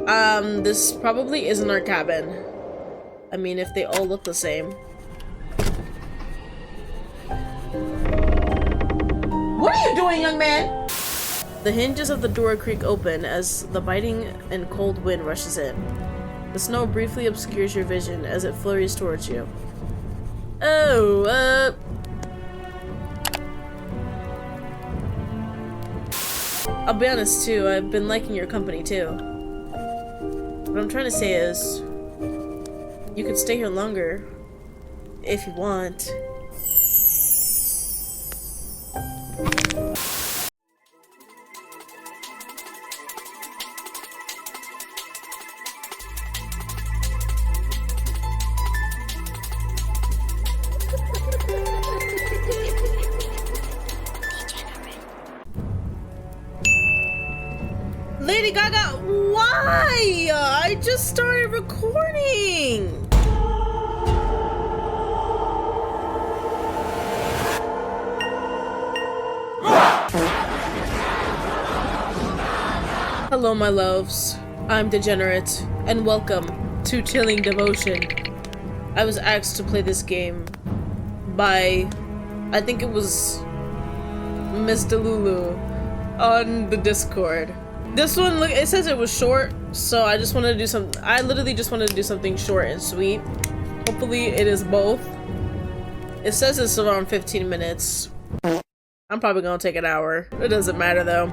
This probably isn't our cabin. I mean, if they all look the same. What are you doing, young man? The hinges of the door creak open as the biting and cold wind rushes in. The snow briefly obscures your vision as it flurries towards you. Oh, I'll be honest too, I've been liking your company too. What I'm trying to say is, you could stay here longer, if you want. Lady Gaga, why? I just started recording. Hello, my loves. I'm Degenerate, and welcome to Chilling Devotion. I was asked to play this game by, I think it was Miss Delulu on the Discord. This one, look, it says it was short, so I just wanted to do something. I literally just wanted to do something short and sweet. Hopefully it is both. It says it's around 15 minutes. I'm probably gonna take an hour. It doesn't matter though.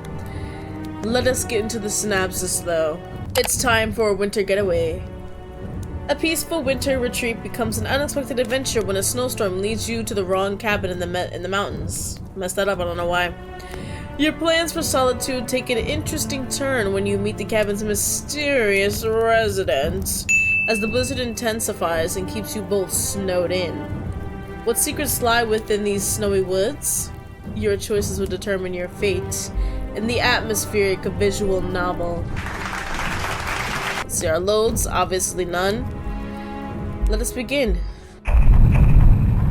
Let us get into the synopsis though. It's time for a winter getaway. A peaceful winter retreat becomes an unexpected adventure when a snowstorm leads you to the wrong cabin in the mountains. Messed that up, I don't know why. Your plans for solitude take an interesting turn when you meet the cabin's mysterious resident, as the blizzard intensifies and keeps you both snowed in. What secrets lie within these snowy woods? Your choices will determine your fate in the atmospheric visual novel. Let's see our loads, obviously none. Let us begin.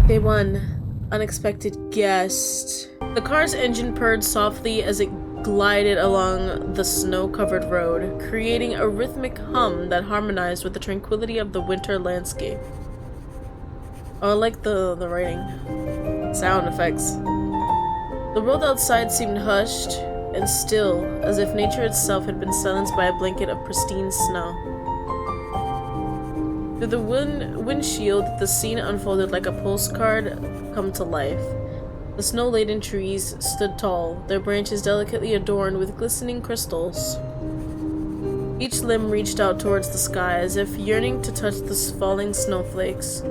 Day 1. Unexpected guest. The car's engine purred softly as it glided along the snow-covered road, creating a rhythmic hum that harmonized with the tranquility of the winter landscape. Oh, I like the writing. Sound effects. The world outside seemed hushed and still, as if nature itself had been silenced by a blanket of pristine snow. Through the windshield, the scene unfolded like a postcard come to life. The snow-laden trees stood tall, their branches delicately adorned with glistening crystals. Each limb reached out towards the sky as if yearning to touch the falling snowflakes.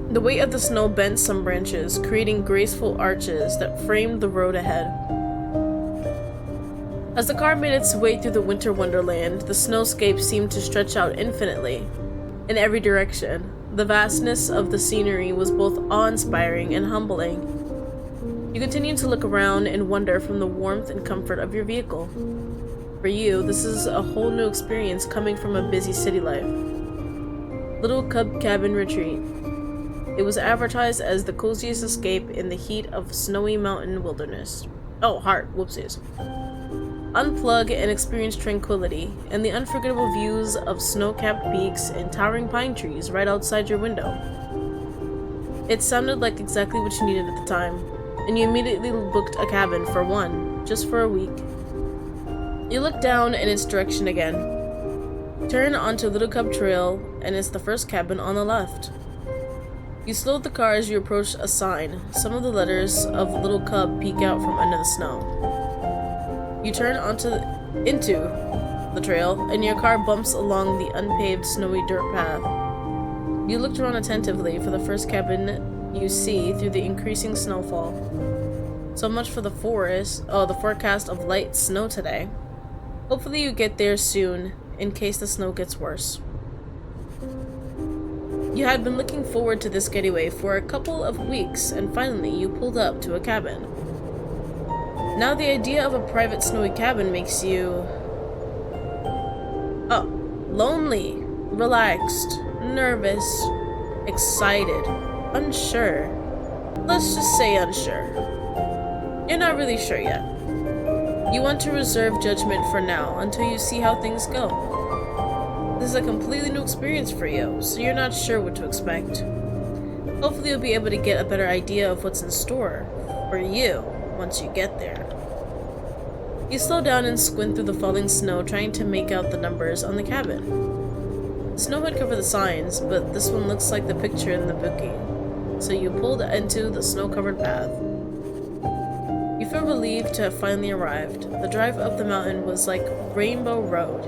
The weight of the snow bent some branches, creating graceful arches that framed the road ahead. As the car made its way through the winter wonderland, the snowscape seemed to stretch out infinitely, in every direction. The vastness of the scenery was both awe-inspiring and humbling. You continue to look around and wonder from the warmth and comfort of your vehicle. For you, this is a whole new experience coming from a busy city life. Little Cub Cabin Retreat. It was advertised as the coziest escape in the heat of snowy mountain wilderness. Oh, heart, whoopsies. Unplug and experience tranquility and the unforgettable views of snow-capped peaks and towering pine trees right outside your window. It sounded like exactly what you needed at the time, and you immediately booked a cabin for one, just for a week. You look down in its direction again. Turn onto Little Cub Trail, and it's the first cabin on the left. You slowed the car as you approach a sign. Some of the letters of Little Cub peek out from under the snow. You turn into the trail, and your car bumps along the unpaved, snowy dirt path. You looked around attentively for the first cabin you see through the increasing snowfall. So much for the forecast of light snow today. Hopefully you get there soon, in case the snow gets worse. You had been looking forward to this getaway for a couple of weeks, and finally you pulled up to a cabin. Now the idea of a private snowy cabin makes you... lonely, relaxed, nervous, excited, unsure. Let's just say unsure. You're not really sure yet. You want to reserve judgment for now until you see how things go. This is a completely new experience for you, so you're not sure what to expect. Hopefully you'll be able to get a better idea of what's in store for you once you get there. You slow down and squint through the falling snow, trying to make out the numbers on the cabin. Snow had covered the signs, but this one looks like the picture in the booking, so you pulled into the snow-covered path. You feel relieved to have finally arrived. The drive up the mountain was like Rainbow Road.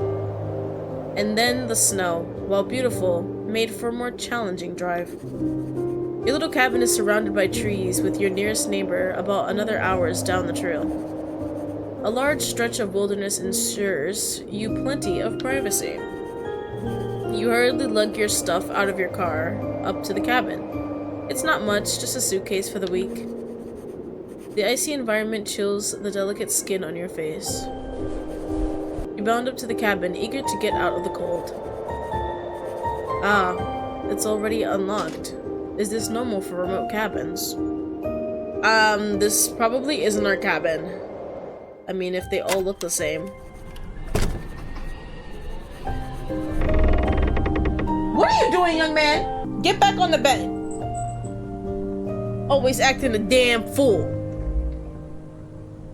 And then the snow, while beautiful, made for a more challenging drive. Your little cabin is surrounded by trees, with your nearest neighbor about another hour's down the trail. A large stretch of wilderness ensures you plenty of privacy. You hurriedly lug your stuff out of your car up to the cabin. It's not much, just a suitcase for the week. The icy environment chills the delicate skin on your face. You bound up to the cabin, eager to get out of the cold. Ah, it's already unlocked. Is this normal for remote cabins? This probably isn't our cabin. I mean, if they all look the same. What are you doing, young man? Get back on the bed. Always acting a damn fool.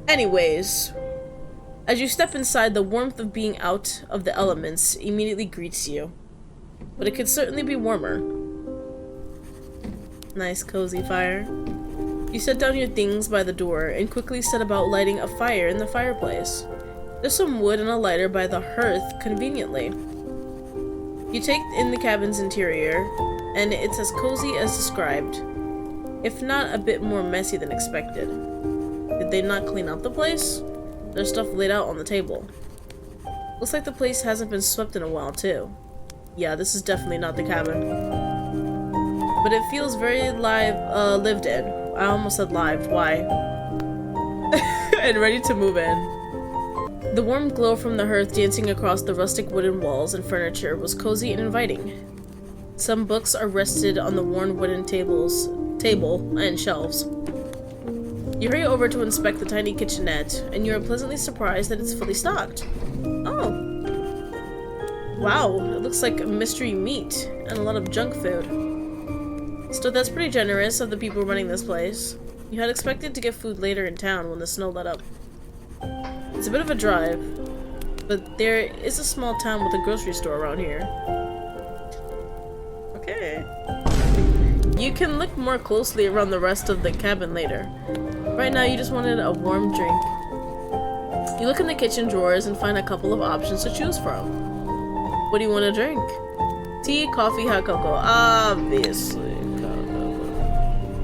Anyways, as you step inside, the warmth of being out of the elements immediately greets you. But it could certainly be warmer. Nice cozy fire. You set down your things by the door and quickly set about lighting a fire in the fireplace. There's some wood and a lighter by the hearth, conveniently. You take in the cabin's interior, and it's as cozy as described, if not a bit more messy than expected. Did they not clean up the place? There's stuff laid out on the table. Looks like the place hasn't been swept in a while, too. Yeah, this is definitely not the cabin. But it feels very lived in. I almost said live, why? And ready to move in. The warm glow from the hearth dancing across the rustic wooden walls and furniture was cozy and inviting. Some books are rested on the worn wooden table and shelves. You hurry over to inspect the tiny kitchenette, and you are pleasantly surprised that it's fully stocked. Oh. Wow, it looks like mystery meat and a lot of junk food. So that's pretty generous of the people running this place. You had expected to get food later in town when the snow let up. It's a bit of a drive, but there is a small town with a grocery store around here. Okay. You can look more closely around the rest of the cabin later. Right now you just wanted a warm drink. You look in the kitchen drawers and find a couple of options to choose from. What do you want to drink? Tea, coffee, hot cocoa. Obviously.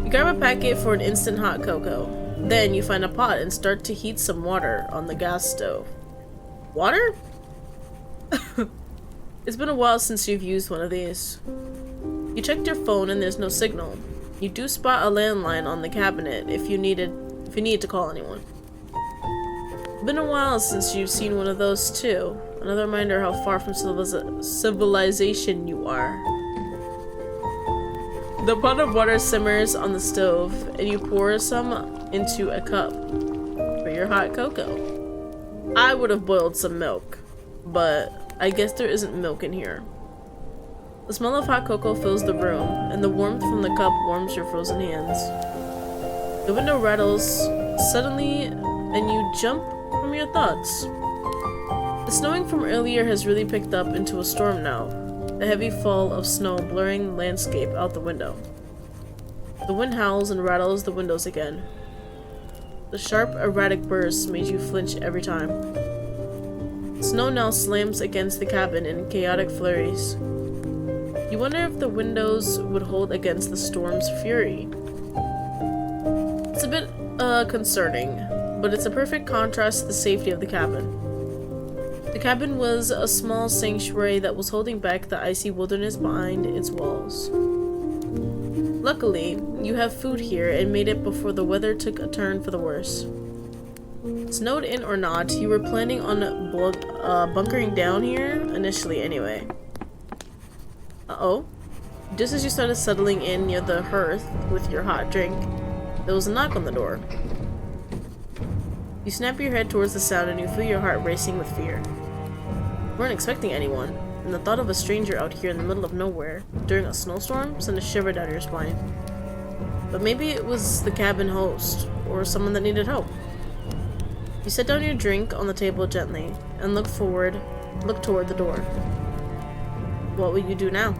Grab a packet for an instant hot cocoa. Then you find a pot and start to heat some water on the gas stove. Water? It's been a while since you've used one of these. You checked your phone and there's no signal. You do spot a landline on the cabinet if you need to call anyone. Been a while since you've seen one of those too. Another reminder how far from civilization you are. The pot of water simmers on the stove, and you pour some into a cup for your hot cocoa. I would have boiled some milk, but I guess there isn't milk in here. The smell of hot cocoa fills the room, and the warmth from the cup warms your frozen hands. The window rattles suddenly, and you jump from your thoughts. The snowing from earlier has really picked up into a storm now. A heavy fall of snow blurring the landscape out the window. The wind howls and rattles the windows again. The sharp, erratic bursts made you flinch every time. Snow now slams against the cabin in chaotic flurries. You wonder if the windows would hold against the storm's fury. It's a bit concerning, but it's a perfect contrast to the safety of the cabin. The cabin was a small sanctuary that was holding back the icy wilderness behind its walls. Luckily, you have food here and made it before the weather took a turn for the worse. Snowed in or not, you were planning on bunkering down here, initially anyway. Uh-oh. Just as you started settling in near the hearth with your hot drink, there was a knock on the door. You snap your head towards the sound and you feel your heart racing with fear. You weren't expecting anyone, and the thought of a stranger out here in the middle of nowhere during a snowstorm sent a shiver down your spine. But maybe it was the cabin host, or someone that needed help. You set down your drink on the table gently, and look toward the door. What will you do now?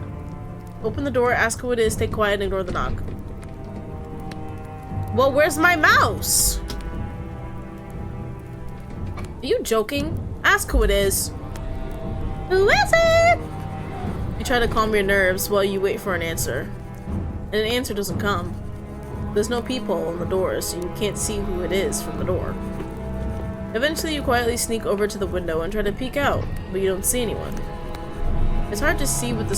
Open the door, ask who it is, stay quiet, and ignore the knock. Well, where's my mouse? Are you joking? Ask who it is. Who is it? You try to calm your nerves while you wait for an answer. And an answer doesn't come. There's no peephole on the door, so you can't see who it is from the door. Eventually, you quietly sneak over to the window and try to peek out, but you don't see anyone. It's hard to see with the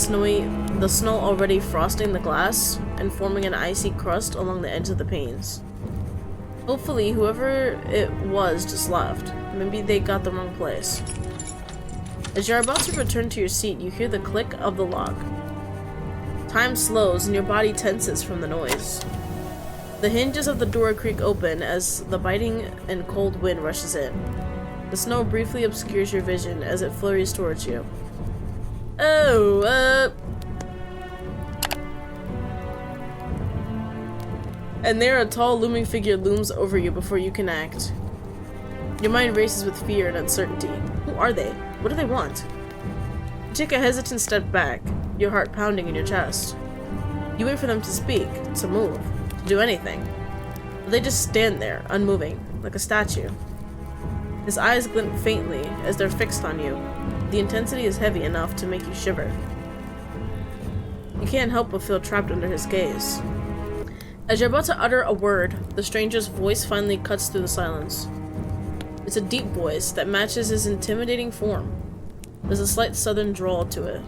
snow already frosting the glass and forming an icy crust along the edge of the panes. Hopefully, whoever it was just left. Maybe they got the wrong place. As you're about to return to your seat, you hear the click of the lock. Time slows and your body tenses from the noise. The hinges of the door creak open as the biting and cold wind rushes in. The snow briefly obscures your vision as it flurries towards you. And there a tall looming figure looms over you before you can act. Your mind races with fear and uncertainty. Who are they? What do they want? You take a hesitant step back, your heart pounding in your chest. You wait for them to speak, to move, to do anything. But they just stand there, unmoving, like a statue. His eyes glint faintly as they're fixed on you. The intensity is heavy enough to make you shiver. You can't help but feel trapped under his gaze. As you're about to utter a word, the stranger's voice finally cuts through the silence. It's a deep voice that matches his intimidating form. There's a slight southern drawl to it.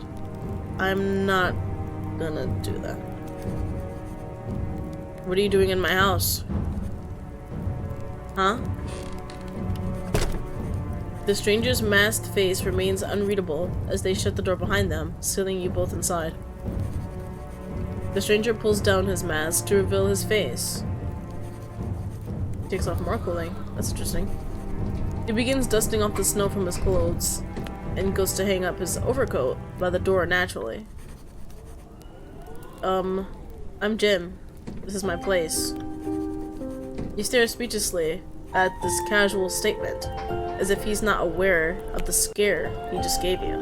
I'm not gonna do that. What are you doing in my house? Huh? The stranger's masked face remains unreadable as they shut the door behind them, sealing you both inside. The stranger pulls down his mask to reveal his face. He takes off more clothing. That's interesting. He begins dusting off the snow from his clothes and goes to hang up his overcoat by the door naturally. I'm Jim. This is my place. You stare speechlessly at this casual statement, as if he's not aware of the scare he just gave you.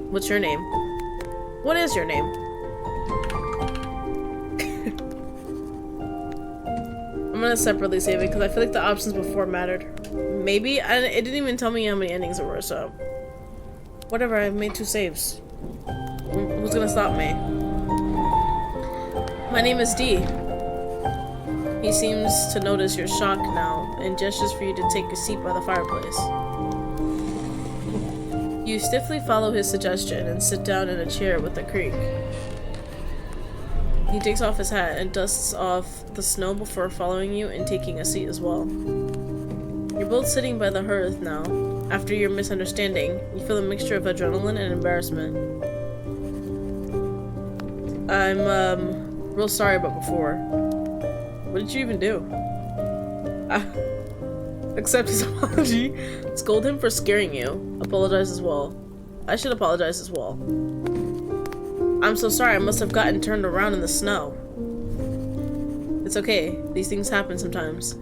What's your name? What is your name? I'm gonna separately save it because I feel like the options before mattered. Maybe? It didn't even tell me how many endings there were, so... Whatever, I've made 2 saves. Who's gonna stop me? My name is D. He seems to notice your shock now and gestures for you to take a seat by the fireplace. You stiffly follow his suggestion and sit down in a chair with a creak. He takes off his hat and dusts off the snow before following you and taking a seat as well. You're both sitting by the hearth now. After your misunderstanding, you feel a mixture of adrenaline and embarrassment. I'm, real sorry about before. What did you even do? Accept his apology. Scold him for scaring you. Apologize as well. I should apologize as well. I'm so sorry, I must have gotten turned around in the snow. It's okay, these things happen sometimes.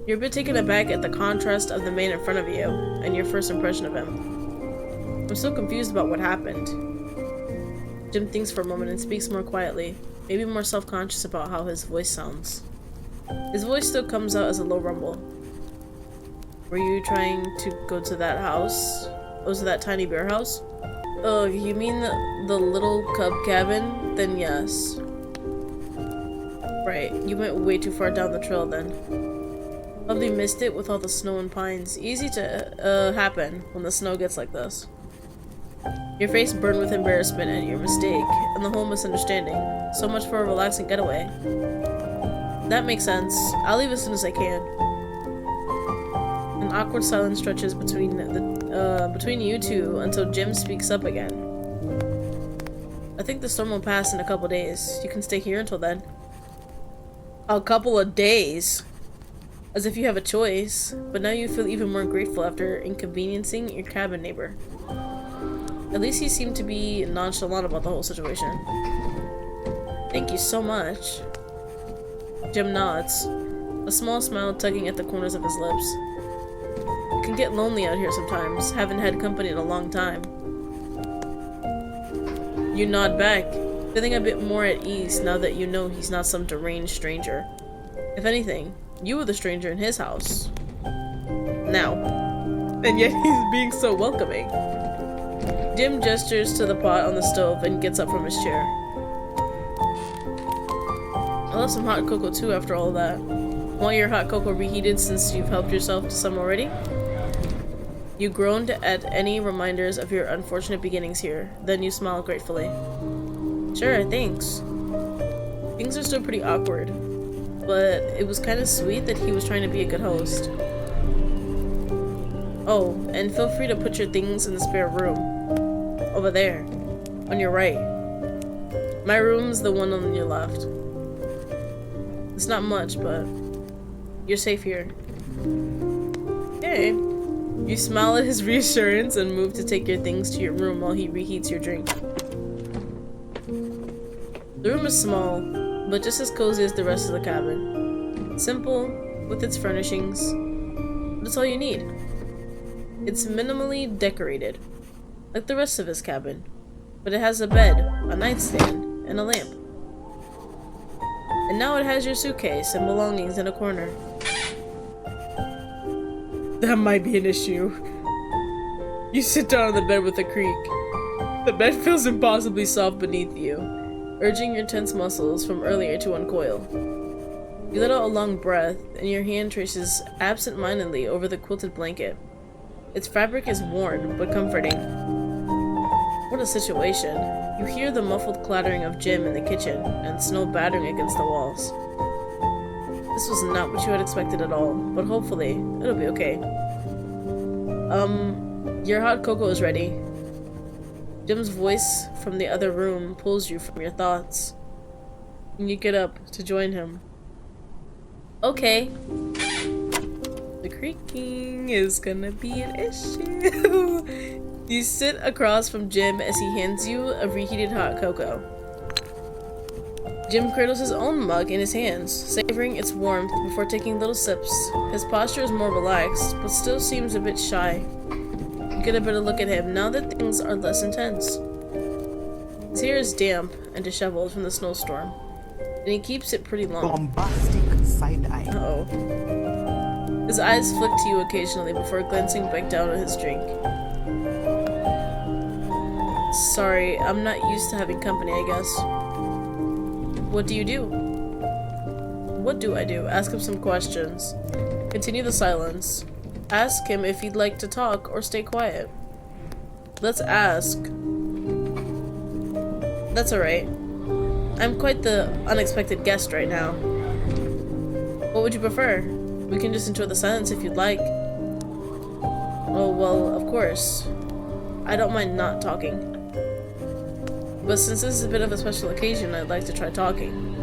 You're a bit taken aback at the contrast of the man in front of you, and your first impression of him. I'm so confused about what happened. Jim thinks for a moment and speaks more quietly, maybe more self-conscious about how his voice sounds. His voice still comes out as a low rumble. Were you trying to go to that house? Oh, to that tiny bear house? Oh, you mean the little cub cabin? Then yes. Right, you went way too far down the trail then. Probably missed it with all the snow and pines. Easy to happen when the snow gets like this. Your face burned with embarrassment at your mistake and the whole misunderstanding. So much for a relaxing getaway. That makes sense. I'll leave as soon as I can. An awkward silence stretches between you two until Jim speaks up again. I think the storm will pass in a couple days. You can stay here until then. A couple of days? As if you have a choice, but now you feel even more grateful after inconveniencing your cabin neighbor. At least he seemed to be nonchalant about the whole situation. Thank you so much. Jim nods, a small smile tugging at the corners of his lips. It can get lonely out here sometimes, haven't had company in a long time. You nod back, feeling a bit more at ease now that you know he's not some deranged stranger. If anything, you were the stranger in his house. Now. And yet he's being so welcoming. Jim gestures to the pot on the stove and gets up from his chair. I love some hot cocoa too after all of that. Want your hot cocoa reheated since you've helped yourself to some already? You groaned at any reminders of your unfortunate beginnings here, then you smiled gratefully. Sure, thanks. Things are still pretty awkward, but it was kind of sweet that he was trying to be a good host. Oh, and feel free to put your things in the spare room. Over there. On your right. My room's the one on your left. It's not much, but you're safe here. Okay. You smile at his reassurance and move to take your things to your room while he reheats your drink. The room is small, but just as cozy as the rest of the cabin. Simple, with its furnishings. That's all you need. It's minimally decorated, like the rest of his cabin, but it has a bed, a nightstand, and a lamp. And now it has your suitcase and belongings in a corner. That might be an issue. You sit down on the bed with a creak. The bed feels impossibly soft beneath you, urging your tense muscles from earlier to uncoil. You let out a long breath, and your hand traces absent-mindedly over the quilted blanket. Its fabric is worn, but comforting. What a situation. You hear the muffled clattering of Jim in the kitchen, and snow battering against the walls. This was not what you had expected at all, but hopefully, it'll be okay. Your hot cocoa is ready. Jim's voice from the other room pulls you from your thoughts. And you get up to join him. Okay. The creaking is gonna be an issue. You sit across from Jim as he hands you a reheated hot cocoa. Jim cradles his own mug in his hands, savoring its warmth before taking little sips. His posture is more relaxed, but still seems a bit shy. You get a better look at him now that things are less intense. His hair is damp and disheveled from the snowstorm, and he keeps it pretty long. Bombastic side eye. Uh-oh. His eyes flick to you occasionally before glancing back down at his drink. Sorry, I'm not used to having company, I guess. What do you do? What do I do? Ask him some questions. Continue the silence. Ask him if he'd like to talk or stay quiet. Let's ask. That's alright. I'm quite the unexpected guest right now. What would you prefer? We can just enjoy the silence if you'd like. Oh, well, of course. I don't mind not talking. But since this is a bit of a special occasion, I'd like to try talking.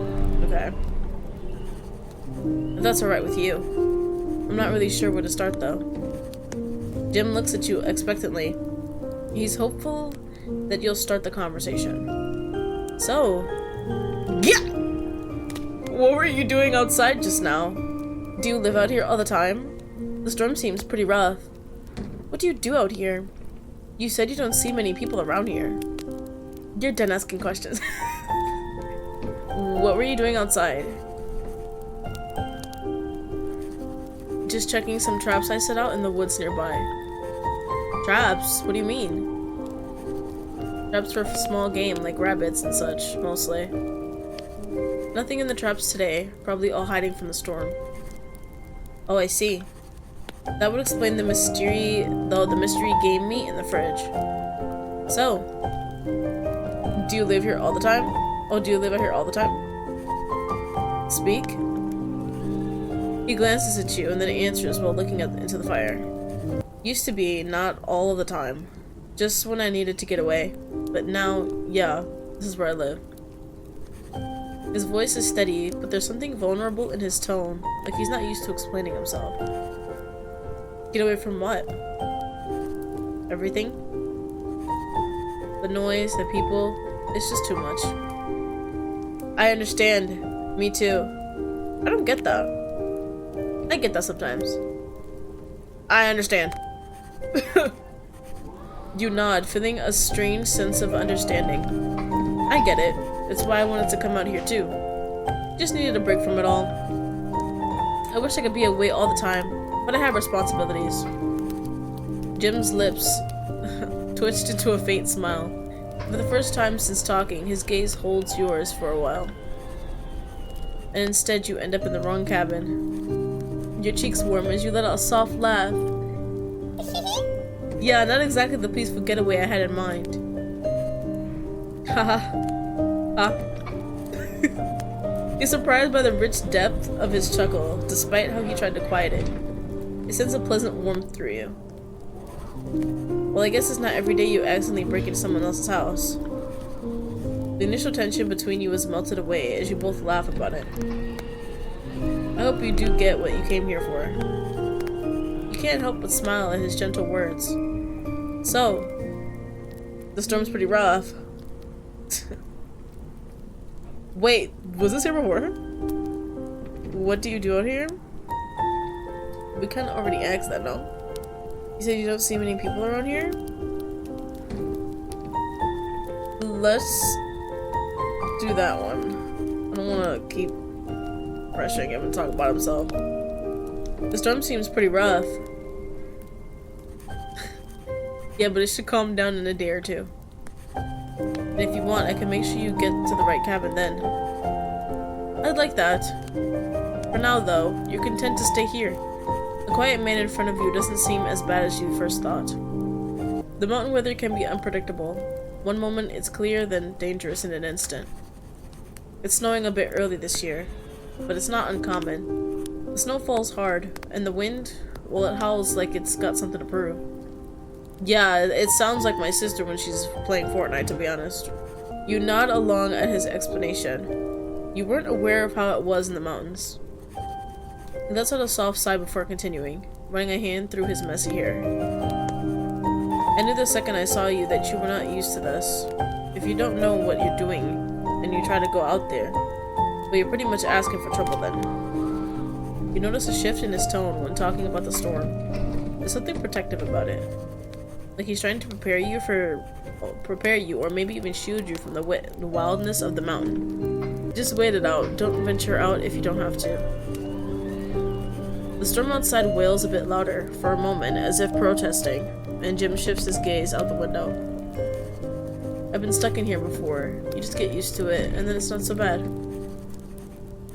Okay. If that's alright with you. I'm not really sure where to start, though. Jim looks at you expectantly. He's hopeful that you'll start the conversation. So... Yeah! What were you doing outside just now? Do you live out here all the time? The storm seems pretty rough. What do you do out here? You said you don't see many people around here. You're done asking questions. What were you doing outside? Just checking some traps I set out in the woods nearby. Traps? What do you mean? Traps for small game like rabbits and such, mostly. Nothing in the traps today, probably all hiding from the storm. Oh, I see. That would explain the mystery, though the mystery game meat in the fridge. So, do you live here all the time? Oh, do you live out here all the time? Speak? He glances at you and then answers while looking into the fire. Used to be, not all of the time. Just when I needed to get away. But now, yeah, this is where I live. His voice is steady, but there's something vulnerable in his tone, like he's not used to explaining himself. Get away from what? Everything? The noise, the people, it's just too much. I understand. Me too. I don't get that. I get that sometimes. I understand. You nod, feeling a strange sense of understanding. I get it. It's why I wanted to come out here too. Just needed a break from it all. I wish I could be away all the time, but I have responsibilities. Jim's lips twitched into a faint smile. For the first time since talking, his gaze holds yours for a while. And instead you end up in the wrong cabin. Your cheeks warm as you let out a soft laugh. Yeah, not exactly the peaceful getaway I had in mind. Haha. You're surprised by the rich depth of his chuckle, despite how he tried to quiet it. You sense a pleasant warmth through you. Well, I guess it's not every day you accidentally break into someone else's house. The initial tension between you is melted away as you both laugh about it. I hope you do get what you came here for. You can't help but smile at his gentle words. So, the storm's pretty rough. Wait, was this here before? What do you do out here? We kinda already asked that, no? You said you don't see many people around here? Let's do that one. I don't wanna keep pressuring him and talk about himself. The storm seems pretty rough. Yeah, but it should calm down in a day or two. And if you want, I can make sure you get to the right cabin then. I'd like that. For now, though, you're content to stay here. The quiet man in front of you doesn't seem as bad as you first thought. The mountain weather can be unpredictable. One moment it's clear, then dangerous in an instant. It's snowing a bit early this year, but it's not uncommon. The snow falls hard, and the wind, well, it howls like it's got something to prove. Yeah, it sounds like my sister when she's playing Fortnite, to be honest. You nod along at his explanation. You weren't aware of how it was in the mountains. He lets out a soft sigh before continuing, running a hand through his messy hair. I knew the second I saw you that you were not used to this. If you don't know what you're doing, and you try to go out there, well, you're pretty much asking for trouble then. You notice a shift in his tone when talking about the storm. There's something protective about it. Like he's trying to prepare you or maybe even shield you from the wildness of the mountain. Just wait it out. Don't venture out if you don't have to. The storm outside wails a bit louder for a moment as if protesting, and Jim shifts his gaze out the window. I've been stuck in here before. You just get used to it, and then it's not so bad.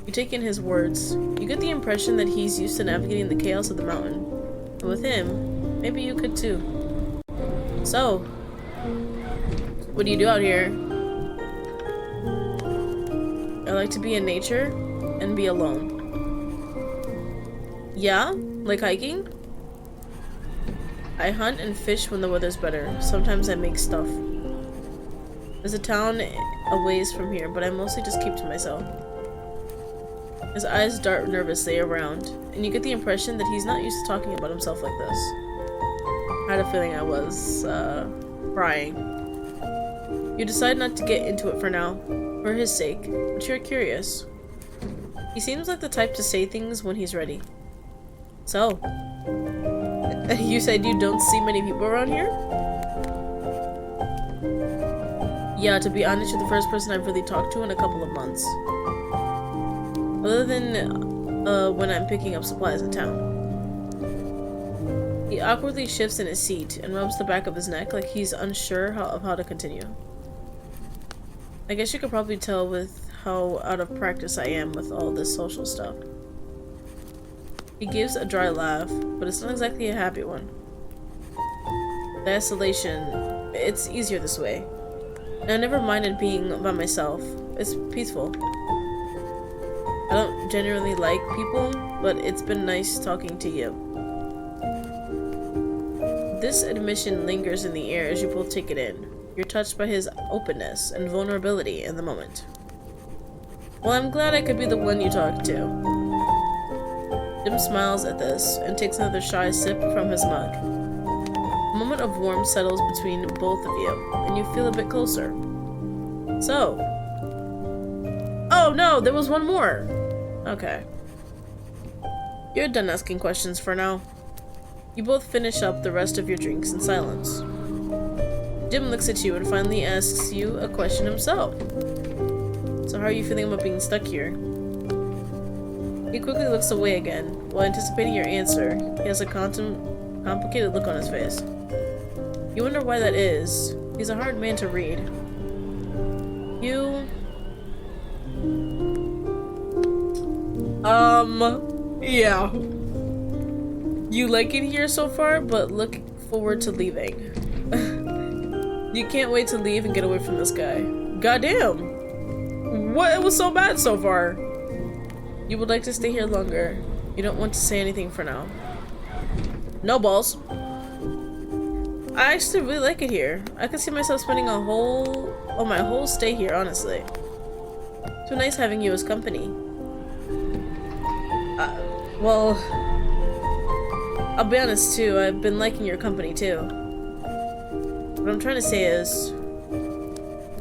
You take in his words. You get the impression that he's used to navigating the chaos of the mountain. And with him, maybe you could too. So, what do you do out here? I like to be in nature and be alone. Yeah? Like hiking? I hunt and fish when the weather's better. Sometimes I make stuff. There's a town a ways from here, but I mostly just keep to myself. His eyes dart nervously around, and you get the impression that he's not used to talking about himself like this. I had a feeling I was, crying. You decide not to get into it for now, for his sake, but you're curious. He seems like the type to say things when he's ready. So, you said you don't see many people around here? Yeah, to be honest, you're the first person I've really talked to in a couple of months. Other than, when I'm picking up supplies in town. He awkwardly shifts in his seat and rubs the back of his neck like he's unsure of how to continue. I guess you could probably tell with how out of practice I am with all this social stuff. He gives a dry laugh, but it's not exactly a happy one. The isolation, it's easier this way. And I never minded being by myself. It's peaceful. I don't generally like people, but it's been nice talking to you. This admission lingers in the air as you both take it in. You're touched by his openness and vulnerability in the moment. Well, I'm glad I could be the one you talk to. Jim smiles at this and takes another shy sip from his mug. A moment of warmth settles between both of you, and you feel a bit closer. So. Oh no, there was one more! Okay. You're done asking questions for now. You both finish up the rest of your drinks in silence. Jim looks at you and finally asks you a question himself. So how are you feeling about being stuck here? He quickly looks away again. While anticipating your answer, he has a complicated look on his face. You wonder why that is. He's a hard man to read. Yeah. You like it here so far, but look forward to leaving. You can't wait to leave and get away from this guy. Goddamn! What? It was so bad so far. You would like to stay here longer. You don't want to say anything for now. No balls. I actually really like it here. I could see myself spending my whole stay here, honestly. Too nice having you as company. Well, I'll be honest too, I've been liking your company too. What I'm trying to say is,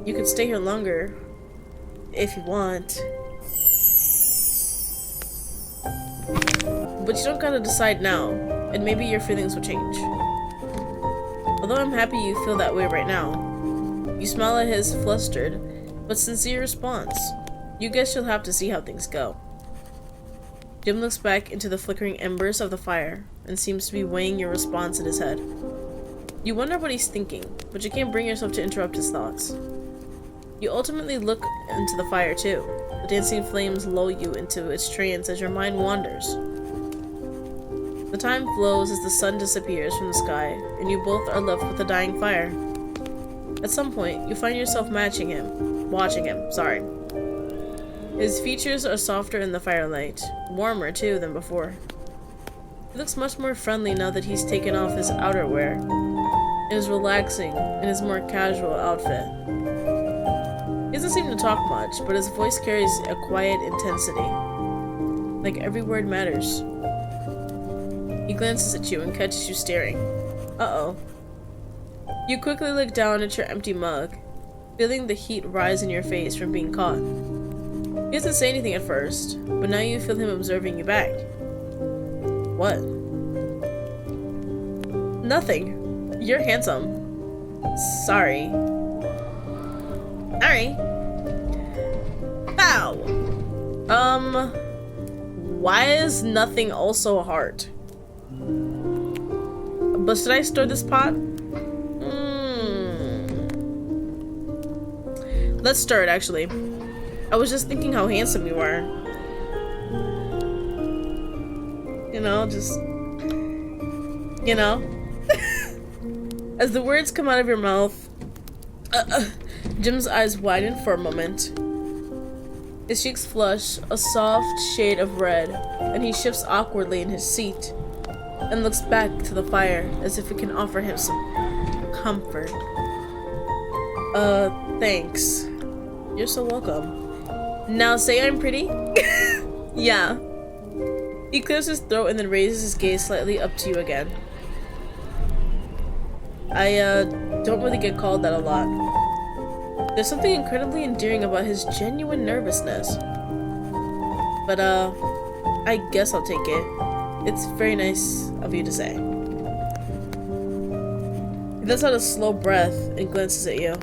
you could stay here longer, if you want. But you don't gotta decide now, and maybe your feelings will change. Although I'm happy you feel that way right now. You smile at his flustered, but sincere response. You guess you'll have to see how things go. Jim looks back into the flickering embers of the fire, and seems to be weighing your response in his head. You wonder what he's thinking, but you can't bring yourself to interrupt his thoughts. You ultimately look into the fire too. The dancing flames lull you into its trance as your mind wanders. The time flows as the sun disappears from the sky, and you both are left with a dying fire. At some point, you find yourself watching him, sorry. His features are softer in the firelight, warmer too than before. He looks much more friendly now that he's taken off his outerwear, and is relaxing in his more casual outfit. He doesn't seem to talk much, but his voice carries a quiet intensity. Like every word matters. He glances at you and catches you staring. Uh-oh. You quickly look down at your empty mug, feeling the heat rise in your face from being caught. He doesn't say anything at first, but now you feel him observing you back. What? Nothing. You're handsome. Sorry. Sorry. Ow! Why is nothing also a heart? But should I stir this pot? Let's stir it, actually. I was just thinking how handsome you are. You know, just... You know? As the words come out of your mouth, Jim's eyes widen for a moment. His cheeks flush a soft shade of red, and he shifts awkwardly in his seat, and looks back to the fire as if it can offer him some comfort. Thanks. You're so welcome. Now say I'm pretty? Yeah. He clears his throat and then raises his gaze slightly up to you again. I, don't really get called that a lot. There's something incredibly endearing about his genuine nervousness. But, I guess I'll take it. It's very nice of you to say. He lets out a slow breath and glances at you.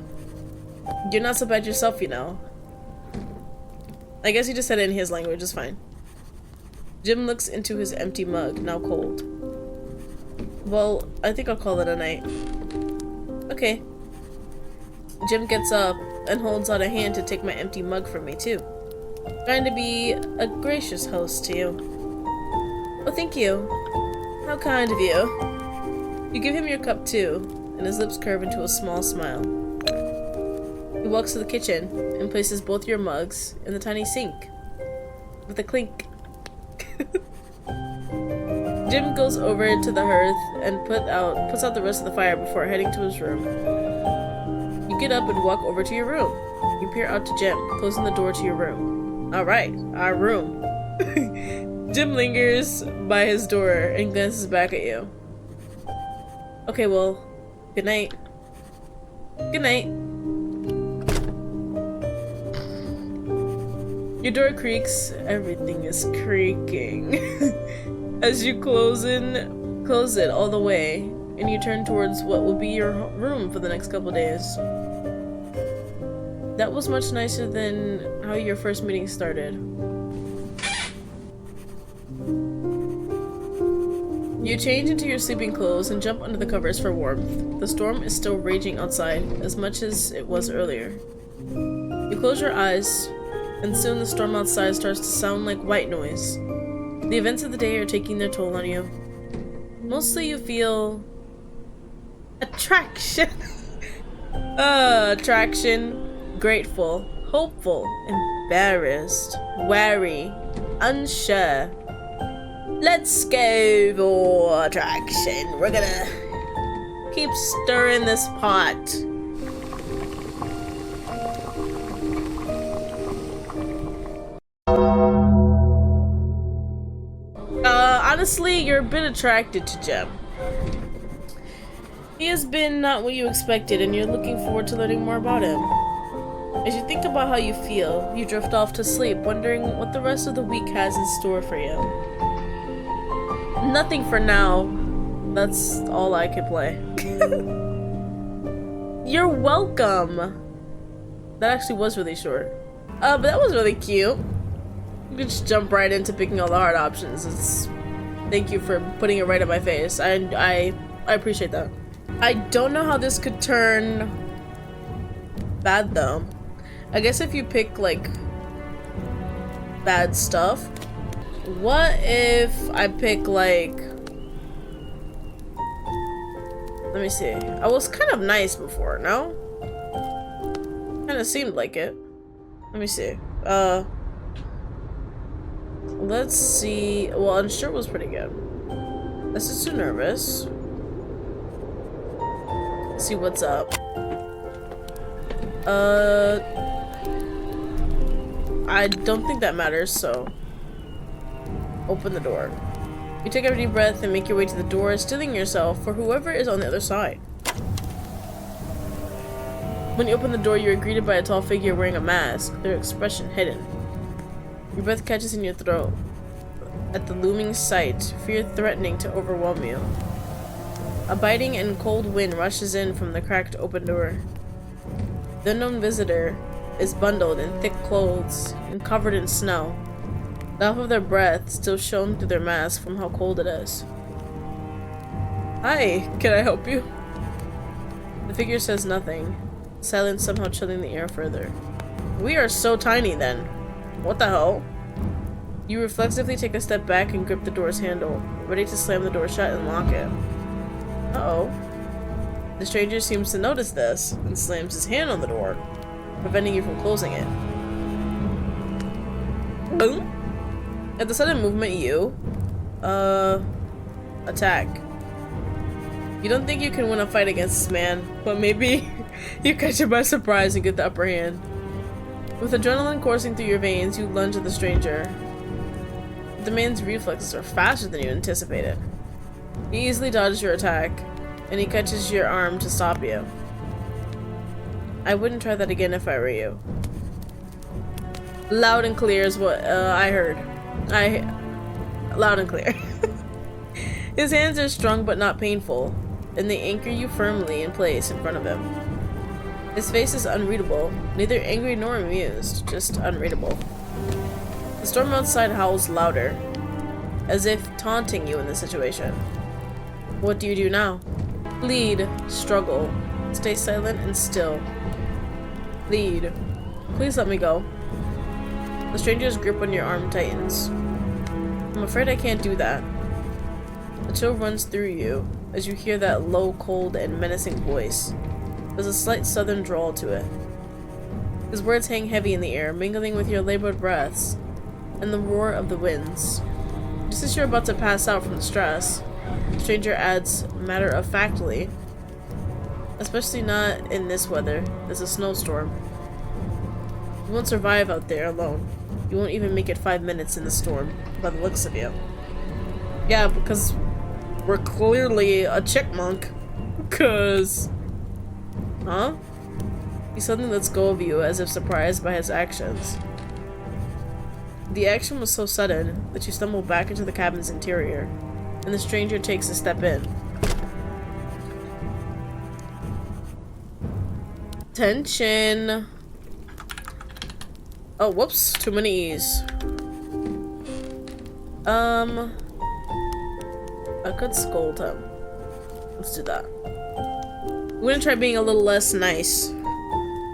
You're not so bad yourself, you know. I guess he just said it in his language, it's fine. Jim looks into his empty mug, now cold. Well, I think I'll call it a night. Okay. Jim gets up and holds out a hand to take my empty mug from me, too. Trying to be a gracious host to you. Oh, thank you. How kind of you. You give him your cup, too, and his lips curve into a small smile. He walks to the kitchen and places both your mugs in the tiny sink. With a clink. Jim goes over to the hearth and puts out the rest of the fire before heading to his room. You get up and walk over to your room. You peer out to Jim, closing the door to your room. Alright, our room. Jim lingers by his door and glances back at you. Okay, well, good night. Good night. Your door creaks. Everything is creaking. As you close it all the way, and you turn towards what will be your room for the next couple days. That was much nicer than how your first meeting started. You change into your sleeping clothes and jump under the covers for warmth. The storm is still raging outside, as much as it was earlier. You close your eyes, and soon the storm outside starts to sound like white noise. The events of the day are taking their toll on you. Mostly you feel... attraction. Attraction. Grateful. Hopeful. Embarrassed. Wary. Unsure. Let's go for attraction. We're gonna keep stirring this pot. Honestly, you're a bit attracted to Jem. He has been not what you expected, and you're looking forward to learning more about him. As you think about how you feel, you drift off to sleep, wondering what the rest of the week has in store for you. Nothing for now. That's all I can play. You're welcome. That actually was really short. But that was really cute. You can just jump right into picking all the hard options. Thank you for putting it right in my face. I appreciate that. I don't know how this could turn bad though. I guess if you pick like bad stuff. What if I pick like, let me see. I was kind of nice before, no? Kind of seemed like it. Let me see. Let's see. Well, unsure was pretty good. This is too nervous. Let's see what's up. I don't think that matters, so open the door. You take a deep breath and make your way to the door, steeling yourself for whoever is on the other side. When you open the door, you are greeted by a tall figure wearing a mask, their expression hidden. Your breath catches in your throat. At the looming sight, fear threatening to overwhelm you. A biting and cold wind rushes in from the cracked open door. The unknown visitor is bundled in thick clothes and covered in snow. The half of their breath still shown through their mask from how cold it is. Hi, can I help you? The figure says nothing, silence somehow chilling the air further. We are so tiny then. What the hell? You reflexively take a step back and grip the door's handle, ready to slam the door shut and lock it. Uh-oh. The stranger seems to notice this and slams his hand on the door, preventing you from closing it. Boom! At the sudden movement, you attack. You don't think you can win a fight against this man, but maybe you catch him by surprise and get the upper hand. With adrenaline coursing through your veins, you lunge at the stranger. The man's reflexes are faster than you anticipated. He easily dodges your attack, and he catches your arm to stop you. I wouldn't try that again if I were you. Loud and clear is what I heard. Loud and clear. His hands are strong but not painful, and they anchor you firmly in place in front of him. His face is unreadable, neither angry nor amused, just unreadable. The storm outside howls louder, as if taunting you in the situation. What do you do now? Plead, struggle, stay silent and still. Plead. Please let me go. The stranger's grip on your arm tightens. I'm afraid I can't do that. A chill runs through you as you hear that low, cold, and menacing voice. There's a slight southern drawl to it. His words hang heavy in the air, mingling with your labored breaths and the roar of the winds. Just as you're about to pass out from the stress, the stranger adds matter-of-factly, especially not in this weather. There's a snowstorm. You won't survive out there alone. You won't even make it 5 minutes in the storm, by the looks of you. Yeah, because we're clearly a chickmunk. Cause... Huh? He suddenly lets go of you as if surprised by his actions. The action was so sudden that you stumble back into the cabin's interior, and the stranger takes a step in. Tension. Oh, whoops. Too many E's. I could scold him. Let's do that. I'm gonna try being a little less nice.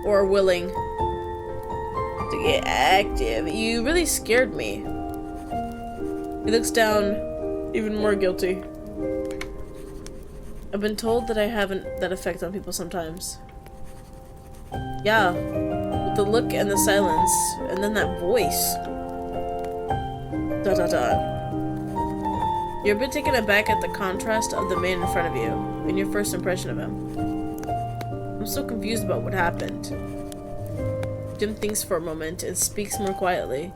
Or willing. To get active. You really scared me. He looks down, even more guilty. I've been told that I haven't that effect on people sometimes. Yeah, with the look and the silence, and then that voice. Da da da. You're a bit taken aback at the contrast of the man in front of you, and your first impression of him. I'm so confused about what happened. Jim thinks for a moment and speaks more quietly,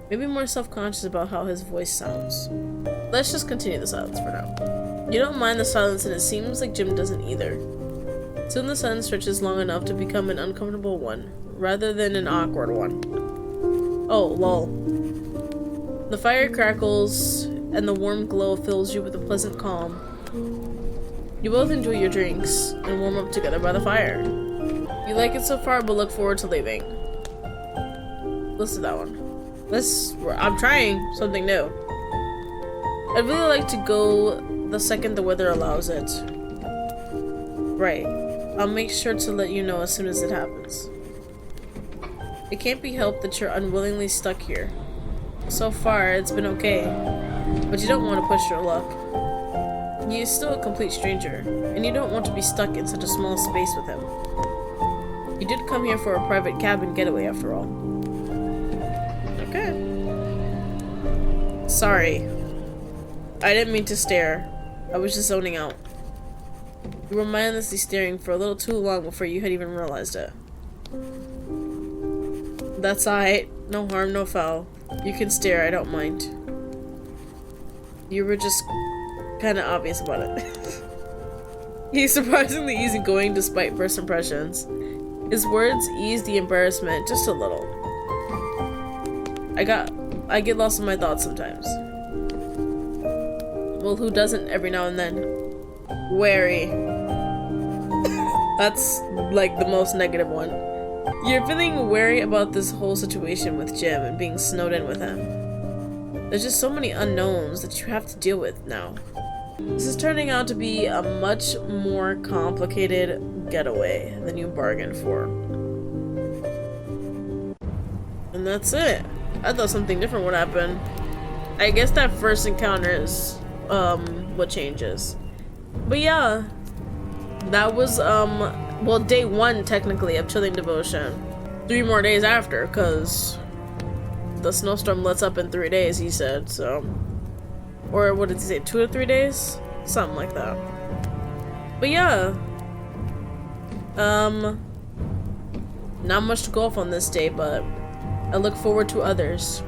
maybe more self-conscious about how his voice sounds. Let's just continue the silence for now. You don't mind the silence, and it seems like Jim doesn't either. Soon the silence stretches long enough to become an uncomfortable one, rather than an awkward one. Oh, lol. The fire crackles, and the warm glow fills you with a pleasant calm. You both enjoy your drinks, and warm up together by the fire. You like it so far, but look forward to leaving. Let's do that one. I'm trying something new. I'd really like to go the second the weather allows it. Right. I'll make sure to let you know as soon as it happens. It can't be helped that you're unwillingly stuck here. So far, it's been okay. But you don't want to push your luck. He is still a complete stranger, and you don't want to be stuck in such a small space with him. You did come here for a private cabin getaway, after all. Okay. Sorry. I didn't mean to stare. I was just zoning out. You were mindlessly staring for a little too long before you had even realized it. That's alright. No harm, no foul. You can stare, I don't mind. You were just kinda obvious about it. He's surprisingly easygoing despite first impressions. His words eased the embarrassment just a little. I get lost in my thoughts sometimes. Well, who doesn't every now and then? Wary. That's like the most negative one. You're feeling wary about this whole situation with Jim and being snowed in with him. There's just so many unknowns that you have to deal with now. This is turning out to be a much more complicated getaway than you bargained for. And that's it. I thought something different would happen. I guess that first encounter is what changes. But yeah, that was well, day 1 technically of Chilling Devotion. 3 more days after, cause the snowstorm lets up in 3 days, he said, so. Or what did he say, 2 to 3 days? Something like that. But yeah. Not much to go off on this day, but I look forward to others.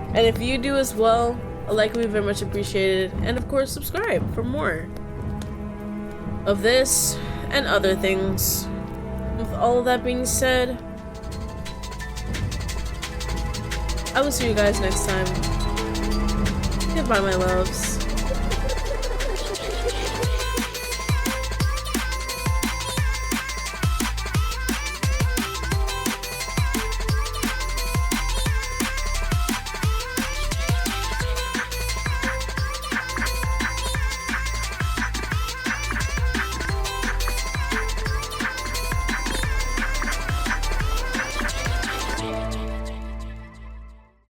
And if you do as well, a like would be very much appreciated. And of course, subscribe for more of this and other things. With all of that being said, I will see you guys next time. Goodbye, my loves.